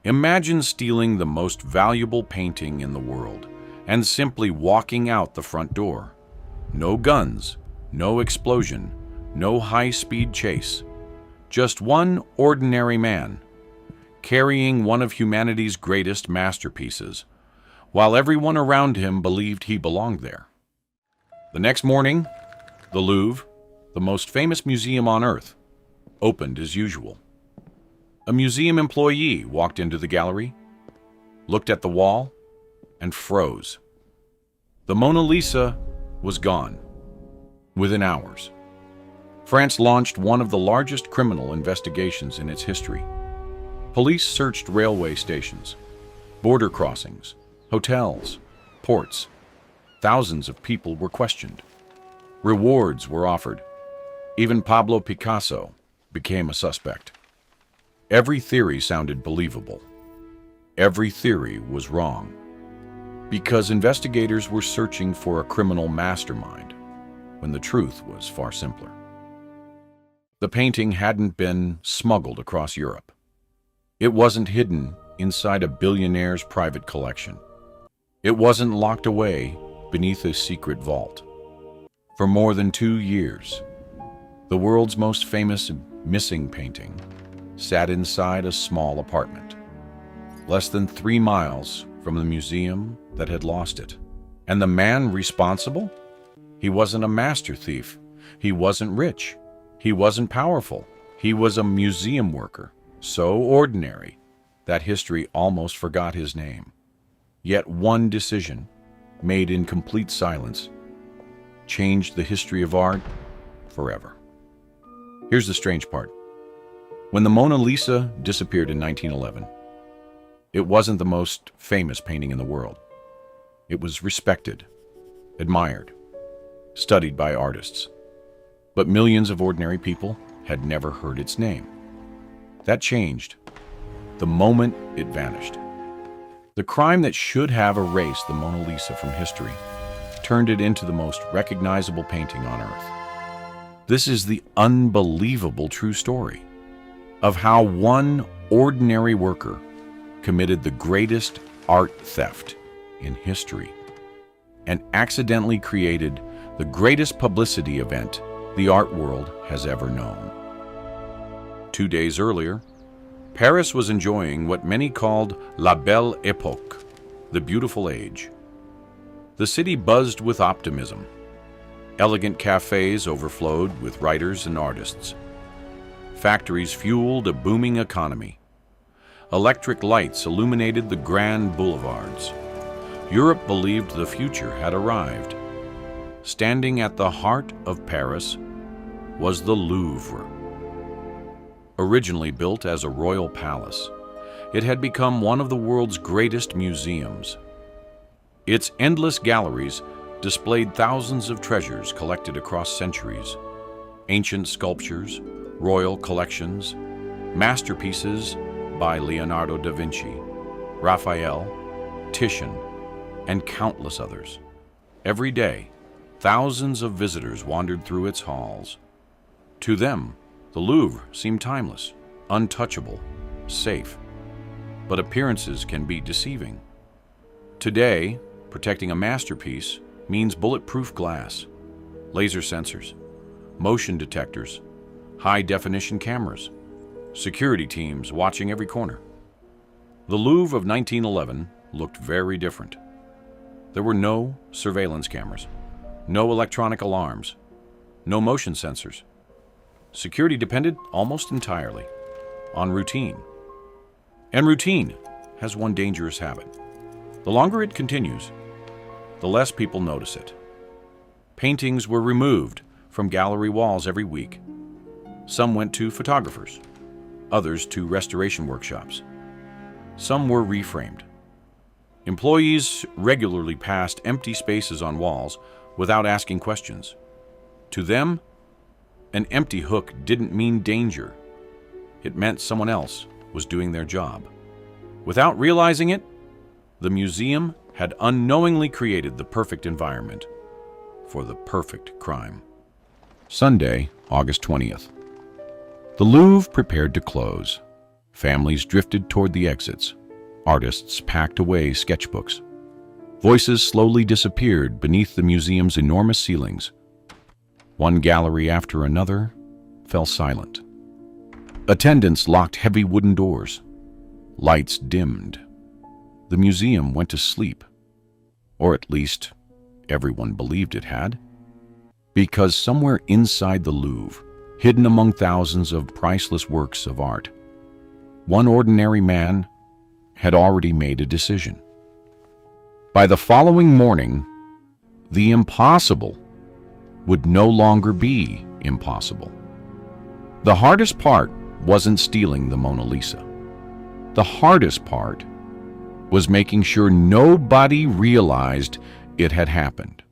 Imagine stealing the most valuable painting in the world and simply walking out the front door. No guns, no explosion, no high-speed chase. Just one ordinary man, carrying one of humanity's greatest masterpieces, while everyone around him believed he belonged there. The next morning, the Louvre, the most famous museum on Earth, opened as usual. A museum employee walked into the gallery, looked at the wall, and froze. The Mona Lisa was gone within hours. France launched one of the largest criminal investigations in its history. Police searched railway stations, border crossings, hotels, ports. Thousands of people were questioned. Rewards were offered. Even Pablo Picasso became a suspect. Every theory sounded believable. Every theory was wrong, because investigators were searching for a criminal mastermind when the truth was far simpler. The painting hadn't been smuggled across Europe. It wasn't hidden inside a billionaire's private collection. It wasn't locked away beneath a secret vault. For more than 2 years, the world's most famous missing painting sat inside a small apartment, less than 3 miles from the museum that had lost it. And the man responsible? He wasn't a master thief. He wasn't rich. He wasn't powerful. He was a museum worker, so ordinary that history almost forgot his name. Yet one decision, made in complete silence, changed the history of art forever. Here's the strange part. When the Mona Lisa disappeared in 1911, it wasn't the most famous painting in the world. It was respected, admired, studied by artists. But millions of ordinary people had never heard its name. That changed the moment it vanished. The crime that should have erased the Mona Lisa from history turned it into the most recognizable painting on Earth. This is the unbelievable true story of how one ordinary worker committed the greatest art theft in history and accidentally created the greatest publicity event the art world has ever known. 2 days earlier, Paris was enjoying what many called La Belle Époque, the beautiful age. The city buzzed with optimism. Elegant cafes overflowed with writers and artists. Factories fueled a booming economy. Electric lights illuminated the grand boulevards. Europe believed the future had arrived. Standing at the heart of Paris was the Louvre. Originally built as a royal palace, it had become one of the world's greatest museums. Its endless galleries displayed thousands of treasures collected across centuries: ancient sculptures, royal collections, masterpieces by Leonardo da Vinci, Raphael, Titian, and countless others. Every day, thousands of visitors wandered through its halls. To them, the Louvre seemed timeless, untouchable, safe. But appearances can be deceiving. Today, protecting a masterpiece means bulletproof glass, laser sensors, motion detectors, high-definition cameras, security teams watching every corner. The Louvre of 1911 looked very different. There were no surveillance cameras, no electronic alarms, no motion sensors. Security depended almost entirely on routine. And routine has one dangerous habit. The longer it continues, the less people notice it. Paintings were removed from gallery walls every week. Some went to photographers, others to restoration workshops. Some were reframed. Employees regularly passed empty spaces on walls without asking questions. To them, an empty hook didn't mean danger. It meant someone else was doing their job. Without realizing it, the museum had unknowingly created the perfect environment for the perfect crime. Sunday, August 20th. The Louvre prepared to close. Families drifted toward the exits. Artists packed away sketchbooks. Voices slowly disappeared beneath the museum's enormous ceilings. One gallery after another fell silent. Attendants locked heavy wooden doors. Lights dimmed. The museum went to sleep. Or at least, everyone believed it had. Because somewhere inside the Louvre, hidden among thousands of priceless works of art, one ordinary man had already made a decision. By the following morning, the impossible would no longer be impossible. The hardest part wasn't stealing the Mona Lisa. The hardest part was making sure nobody realized it had happened.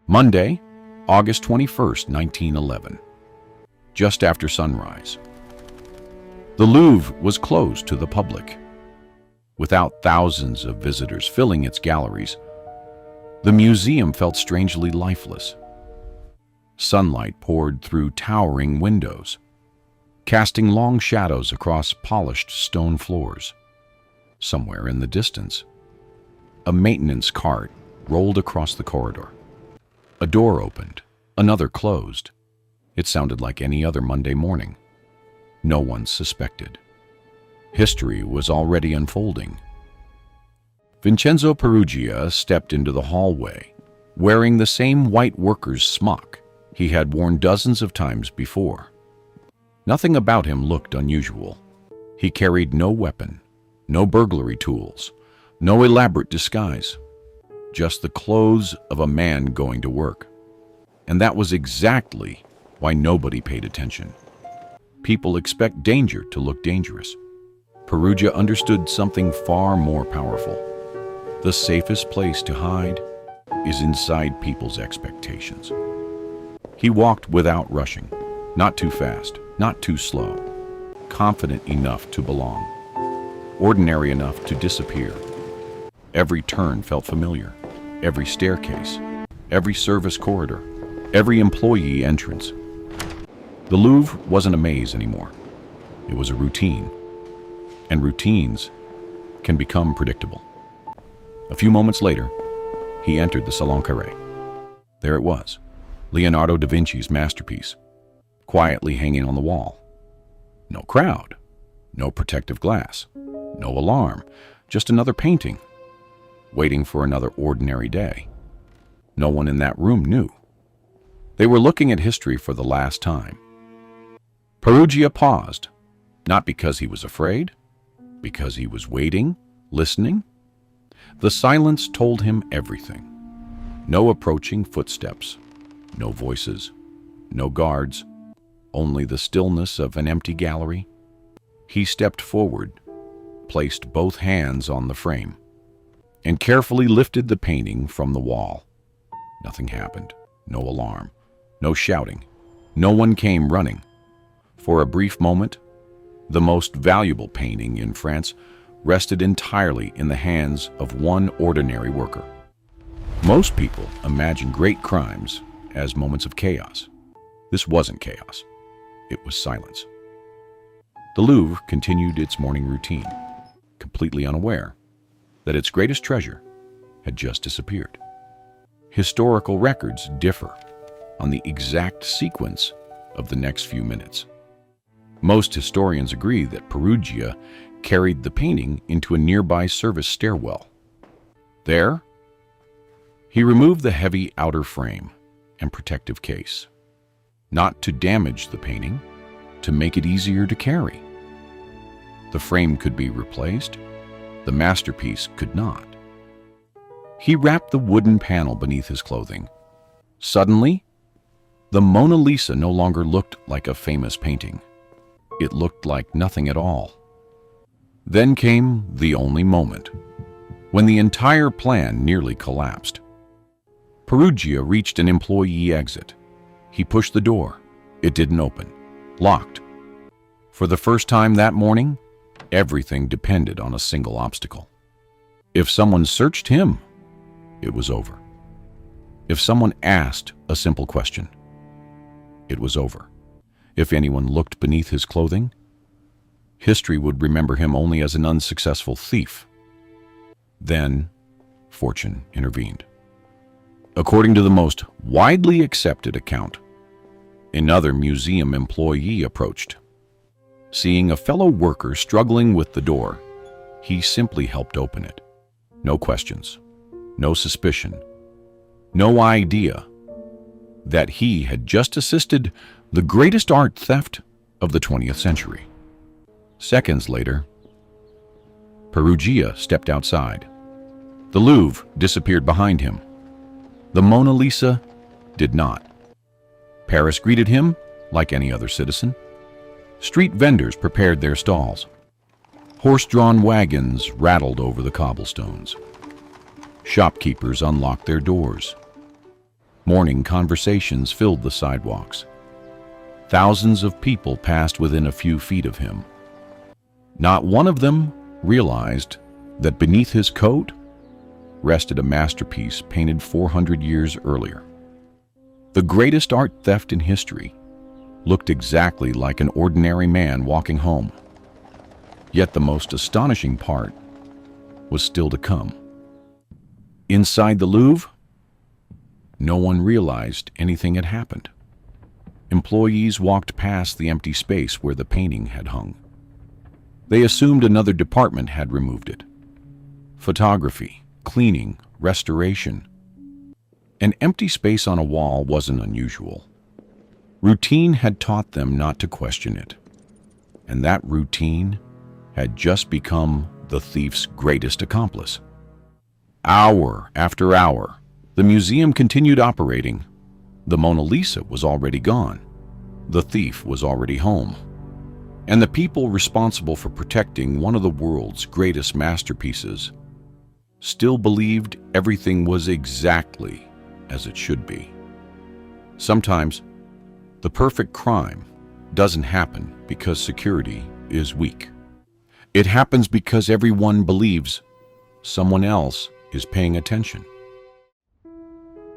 Monday, August 21st, 1911. Just after sunrise. The Louvre was closed to the public. Without thousands of visitors filling its galleries, the museum felt strangely lifeless. Sunlight poured through towering windows, casting long shadows across polished stone floors. Somewhere in the distance, a maintenance cart rolled across the corridor. A door opened, another closed. It sounded like any other Monday morning. No one suspected. History was already unfolding. Vincenzo Peruggia stepped into the hallway, wearing the same white worker's smock he had worn dozens of times before. Nothing about him looked unusual. He carried no weapon, no burglary tools, no elaborate disguise, just the clothes of a man going to work. And that was exactly why nobody paid attention. People expect danger to look dangerous. Peruggia understood something far more powerful. The safest place to hide is inside people's expectations. He walked without rushing, not too fast, not too slow, confident enough to belong, ordinary enough to disappear. Every turn felt familiar, every staircase, every service corridor, every employee entrance. The Louvre wasn't a maze anymore. It was a routine, and routines can become predictable. A few moments later, he entered the Salon Carré. There it was, Leonardo da Vinci's masterpiece, quietly hanging on the wall. No crowd, no protective glass, no alarm, just another painting, waiting for another ordinary day. No one in that room knew. They were looking at history for the last time. Peruggia paused, not because he was afraid, because he was waiting, listening. The silence told him everything. No approaching footsteps, no voices, no guards, only the stillness of an empty gallery. He stepped forward, placed both hands on the frame, and carefully lifted the painting from the wall. Nothing happened, no alarm, no shouting. No one came running. For a brief moment, the most valuable painting in France rested entirely in the hands of one ordinary worker. Most people imagine great crimes as moments of chaos. This wasn't chaos. It was silence. The Louvre continued its morning routine, completely unaware that its greatest treasure had just disappeared. Historical records differ on the exact sequence of the next few minutes. Most historians agree that Peruggia carried the painting into a nearby service stairwell. There, he removed the heavy outer frame and protective case, not to damage the painting, to make it easier to carry. The frame could be replaced, the masterpiece could not. He wrapped the wooden panel beneath his clothing. Suddenly, the Mona Lisa no longer looked like a famous painting. It looked like nothing at all. Then came the only moment, when the entire plan nearly collapsed. Peruggia reached an employee exit. He pushed the door. It didn't open. Locked. For the first time that morning, everything depended on a single obstacle. If someone searched him, it was over. If someone asked a simple question, it was over. If anyone looked beneath his clothing, history would remember him only as an unsuccessful thief. Then, fortune intervened. According to the most widely accepted account, another museum employee approached. Seeing a fellow worker struggling with the door, he simply helped open it. No questions, no suspicion, no idea that he had just assisted the greatest art theft of the 20th century. Seconds later, Peruggia stepped outside. The Louvre disappeared behind him. The Mona Lisa did not. Paris greeted him like any other citizen. Street vendors prepared their stalls. Horse-drawn wagons rattled over the cobblestones. Shopkeepers unlocked their doors. Morning conversations filled the sidewalks. Thousands of people passed within a few feet of him. Not one of them realized that beneath his coat rested a masterpiece painted 400 years earlier. The greatest art theft in history looked exactly like an ordinary man walking home. Yet the most astonishing part was still to come. Inside the Louvre, no one realized anything had happened. Employees walked past the empty space where the painting had hung. They assumed another department had removed it. Photography, cleaning, restoration. An empty space on a wall wasn't unusual. Routine had taught them not to question it. And that routine had just become the thief's greatest accomplice. Hour after hour, the museum continued operating. The Mona Lisa was already gone. The thief was already home. And the people responsible for protecting one of the world's greatest masterpieces still believed everything was exactly as it should be. Sometimes, the perfect crime doesn't happen because security is weak. It happens because everyone believes someone else is paying attention.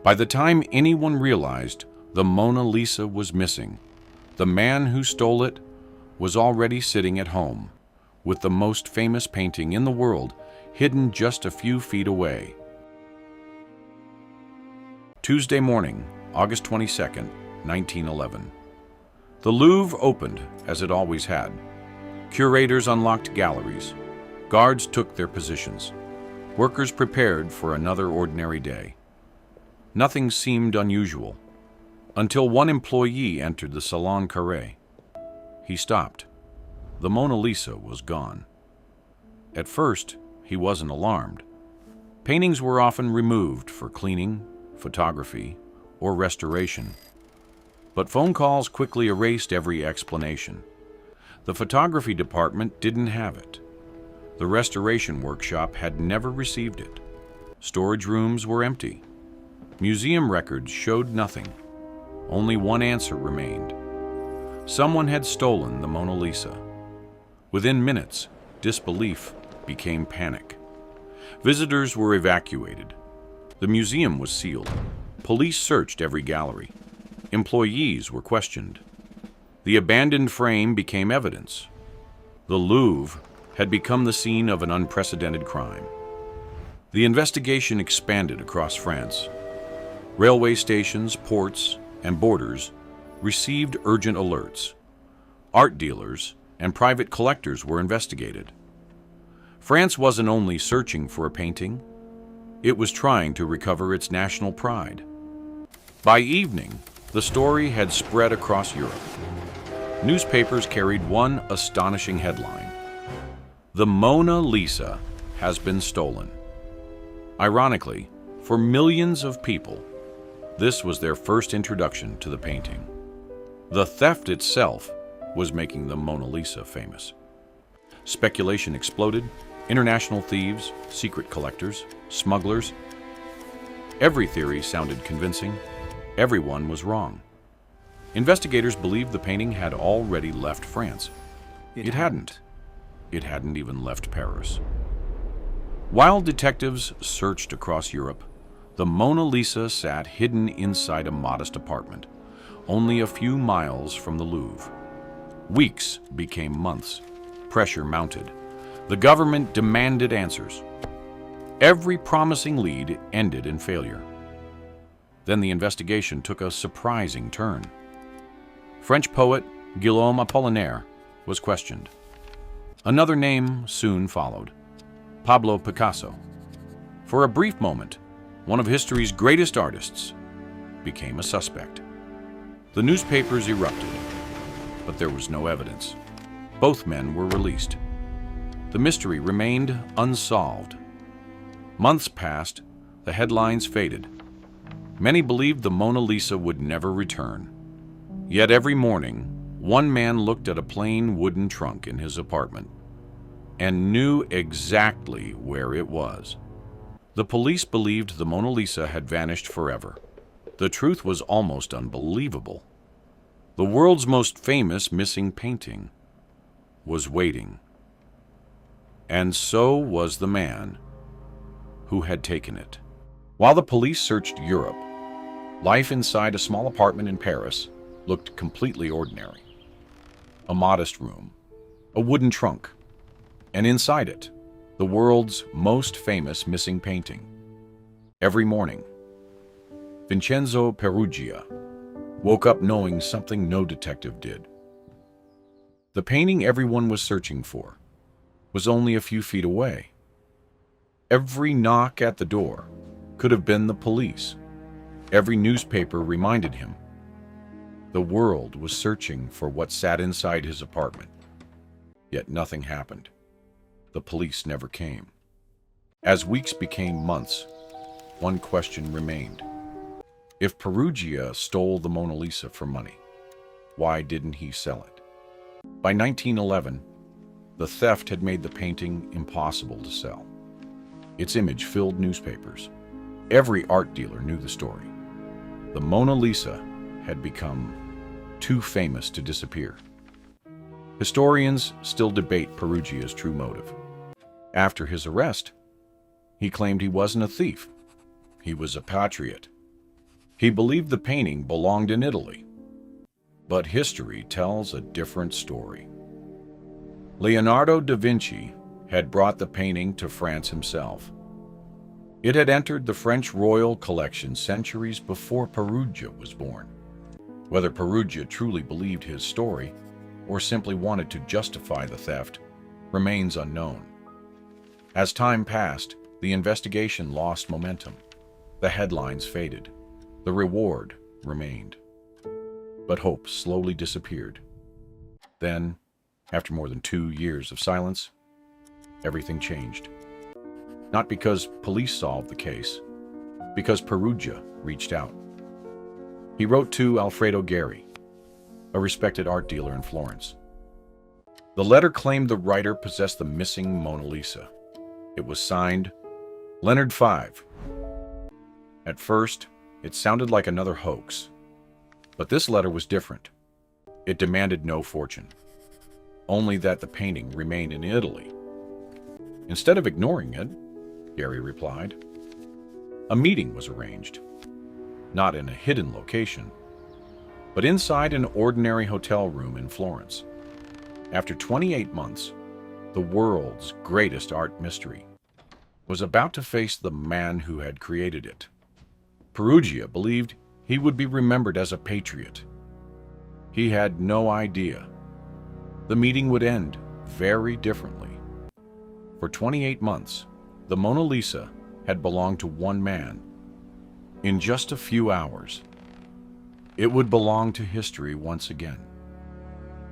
By the time anyone realized the Mona Lisa was missing, the man who stole it was already sitting at home, with the most famous painting in the world hidden just a few feet away. Tuesday morning, August 22nd, 1911. The Louvre opened as it always had. Curators unlocked galleries. Guards took their positions. Workers prepared for another ordinary day. Nothing seemed unusual until one employee entered the Salon Carré. He stopped. The Mona Lisa was gone. At first, he wasn't alarmed. Paintings were often removed for cleaning, photography, or restoration. But phone calls quickly erased every explanation. The photography department didn't have it. The restoration workshop had never received it. Storage rooms were empty. Museum records showed nothing. Only one answer remained. Someone had stolen the Mona Lisa. Within minutes, disbelief became panic. Visitors were evacuated. The museum was sealed. Police searched every gallery. Employees were questioned. The abandoned frame became evidence. The Louvre had become the scene of an unprecedented crime. The investigation expanded across France. Railway stations, ports, and borders received urgent alerts. Art dealers and private collectors were investigated. France wasn't only searching for a painting, it was trying to recover its national pride. By evening, the story had spread across Europe. Newspapers carried one astonishing headline: "The Mona Lisa has been stolen." Ironically, for millions of people, this was their first introduction to the painting. The theft itself was making the Mona Lisa famous. Speculation exploded. International thieves, secret collectors, smugglers. Every theory sounded convincing. Everyone was wrong. Investigators believed the painting had already left France. It hadn't. It hadn't even left Paris. While detectives searched across Europe, the Mona Lisa sat hidden inside a modest apartment, only a few miles from the Louvre. Weeks became months. Pressure mounted. The government demanded answers. Every promising lead ended in failure. Then the investigation took a surprising turn. French poet Guillaume Apollinaire was questioned. Another name soon followed: Pablo Picasso. For a brief moment, one of history's greatest artists became a suspect. The newspapers erupted, but there was no evidence. Both men were released. The mystery remained unsolved. Months passed, the headlines faded. Many believed the Mona Lisa would never return. Yet every morning, one man looked at a plain wooden trunk in his apartment and knew exactly where it was. The police believed the Mona Lisa had vanished forever. The truth was almost unbelievable. The world's most famous missing painting was waiting. And so was the man who had taken it. While the police searched Europe, life inside a small apartment in Paris looked completely ordinary. A modest room, a wooden trunk, and inside it, the world's most famous missing painting. Every morning, Vincenzo Peruggia woke up knowing something no detective did. The painting everyone was searching for was only a few feet away. Every knock at the door could have been the police. Every newspaper reminded him. The world was searching for what sat inside his apartment. Yet nothing happened. The police never came. As weeks became months, one question remained. If Peruggia stole the Mona Lisa for money, why didn't he sell it? By 1911, the theft had made the painting impossible to sell. Its image filled newspapers. Every art dealer knew the story. The Mona Lisa had become too famous to disappear. Historians still debate Peruggia's true motive. After his arrest, he claimed he wasn't a thief. He was a patriot. He believed the painting belonged in Italy. But history tells a different story. Leonardo da Vinci had brought the painting to France himself. It had entered the French royal collection centuries before Peruggia was born. Whether Peruggia truly believed his story or simply wanted to justify the theft remains unknown. As time passed, the investigation lost momentum. The headlines faded. The reward remained. But hope slowly disappeared. Then, after more than 2 years of silence, everything changed. Not because police solved the case, because Peruggia reached out. He wrote to Alfredo Geri, a respected art dealer in Florence. The letter claimed the writer possessed the missing Mona Lisa. It was signed, Leonard 5. At first, it sounded like another hoax. But this letter was different. It demanded no fortune, only that the painting remain in Italy. Instead of ignoring it, Geri replied, a meeting was arranged, not in a hidden location, but inside an ordinary hotel room in Florence. After 28 months, the world's greatest art mystery was about to face the man who had created it. Peruggia believed he would be remembered as a patriot. He had no idea the meeting would end very differently. For 28 months, the Mona Lisa had belonged to one man. In just a few hours, it would belong to history once again.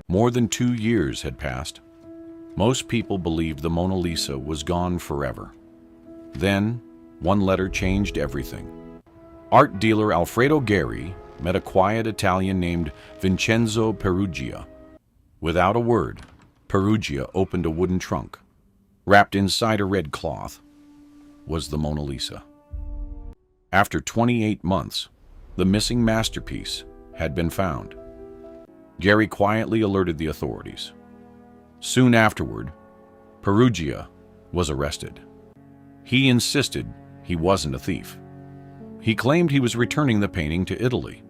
More than 2 years had passed. Most people believed the Mona Lisa was gone forever. Then, one letter changed everything. Art dealer Alfredo Geri met a quiet Italian named Vincenzo Peruggia. Without a word, Peruggia opened a wooden trunk. Wrapped inside a red cloth was the Mona Lisa. After 28 months, the missing masterpiece had been found. Geri quietly alerted the authorities. Soon afterward, Peruggia was arrested. He insisted he wasn't a thief. He claimed he was returning the painting to Italy.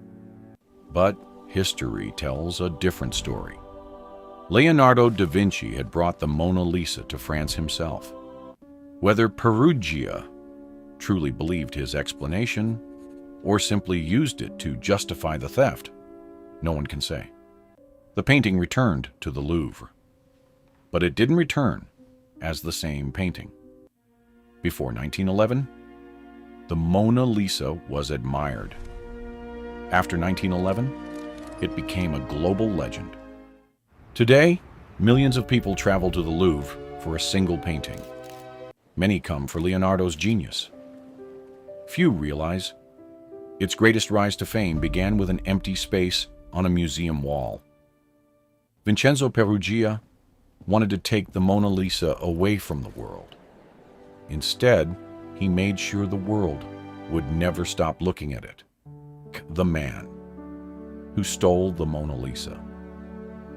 But history tells a different story. Leonardo da Vinci had brought the Mona Lisa to France himself. Whether Peruggia truly believed his explanation or simply used it to justify the theft, no one can say. The painting returned to the Louvre, but it didn't return as the same painting. Before 1911, the Mona Lisa was admired. After 1911, it became a global legend. Today, millions of people travel to the Louvre for a single painting. Many come for Leonardo's genius. Few realize its greatest rise to fame began with an empty space on a museum wall. Vincenzo Peruggia wanted to take the Mona Lisa away from the world. Instead, he made sure the world would never stop looking at it. The man who stole the Mona Lisa.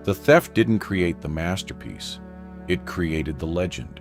The theft didn't create the masterpiece, it created the legend.